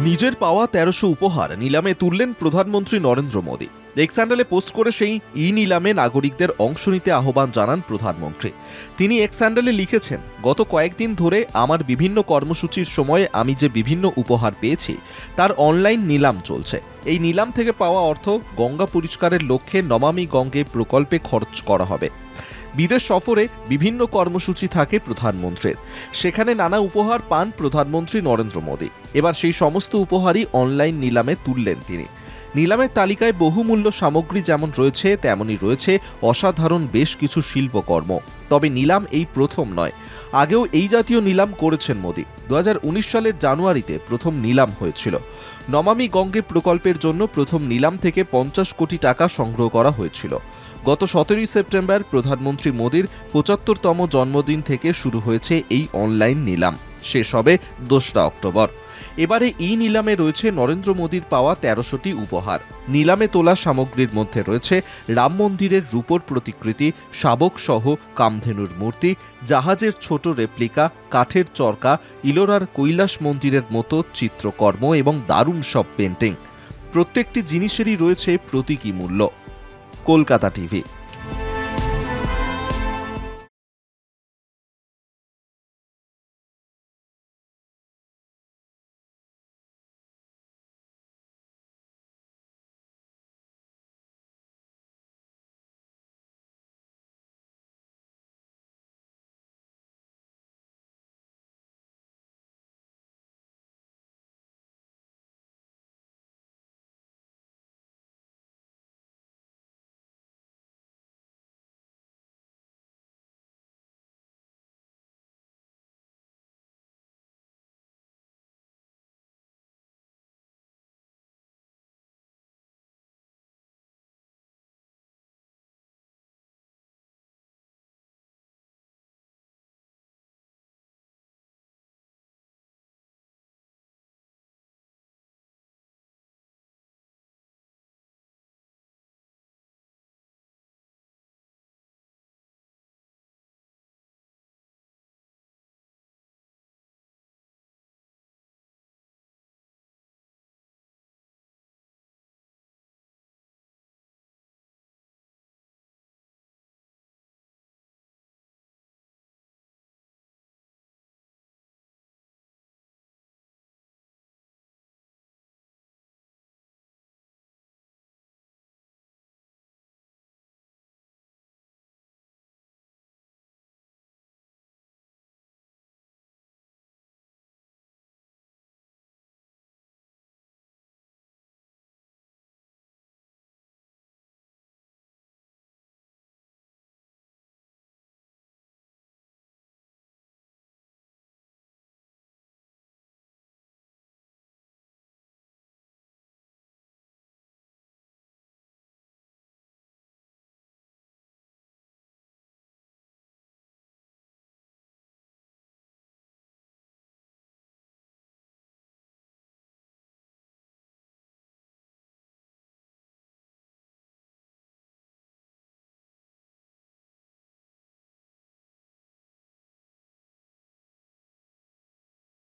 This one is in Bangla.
নিজের পাওয়া ১৩০০ উপহার নিলামে তুললেন প্রধানমন্ত্রী নরেন্দ্র মোদী। এক্স হ্যান্ডেলে পোস্ট করে সেই নিলামে নাগরিকদের অংশ নিতে আহ্বান জানান প্রধানমন্ত্রী। তিনি এক্স হ্যান্ডেলে লিখেছেন, গত কয়েকদিন ধরে আমার বিভিন্ন কর্মসূচির সময়ে আমি যে বিভিন্ন উপহার পেয়েছি তার অনলাইন নিলাম চলছে। এই নিলাম থেকে পাওয়া অর্থ গঙ্গা পরিষ্কারের লক্ষ্যে নমামি গঙ্গে প্রকল্পে খরচ করা হবে। বিদেশ সফরে বিভিন্ন কর্মসূচি থাকে প্রধানমন্ত্রীর, সেখানে নানা উপহার পান প্রধানমন্ত্রী নরেন্দ্র মোদী। এবার সেই সমস্ত উপহারই অনলাইন নিলামে তুললেন তিনি। নিলামের তালিকায় বহুমূল্য সামগ্রী যেমন রয়েছে, তেমনই রয়েছে অসাধারণ বেশ কিছু শিল্পকর্ম। তবে নিলাম এই প্রথম নয়, আগেও এই জাতীয় নিলাম করেছেন মোদী। ২০১৯ সালের জানুয়ারিতে প্রথম নিলাম হয়েছিল। নমামি গঙ্গে প্রকল্পের জন্য প্রথম নিলাম থেকে ৫০ কোটি টাকা সংগ্রহ করা হয়েছিল। গত ১৭ সেপ্টেম্বর প্রধানমন্ত্রী মোদীর ৭৫তম জন্মদিন থেকে শুরু হয়েছে এই অনলাইন নিলাম, শেষ হবে ২রা অক্টোবর। এবারে এই নিলামে রয়েছে নরেন্দ্র মোদীর পাওয়া ১৩০০টি উপহার। নিলামে তোলা সামগ্রীর মধ্যে রয়েছে রাম মন্দিরের রূপোর প্রতিকৃতি, শাবক সহ কামধেনুর মূর্তি, জাহাজের ছোট রেপ্লিকা, কাঠের চরকা, ইলোরার কৈলাস মন্দিরের মতো চিত্রকর্ম এবং দারুণ সব পেন্টিং। প্রত্যেকটি জিনিসেরই রয়েছে প্রতীকী মূল্য। কলকাতা টিভি।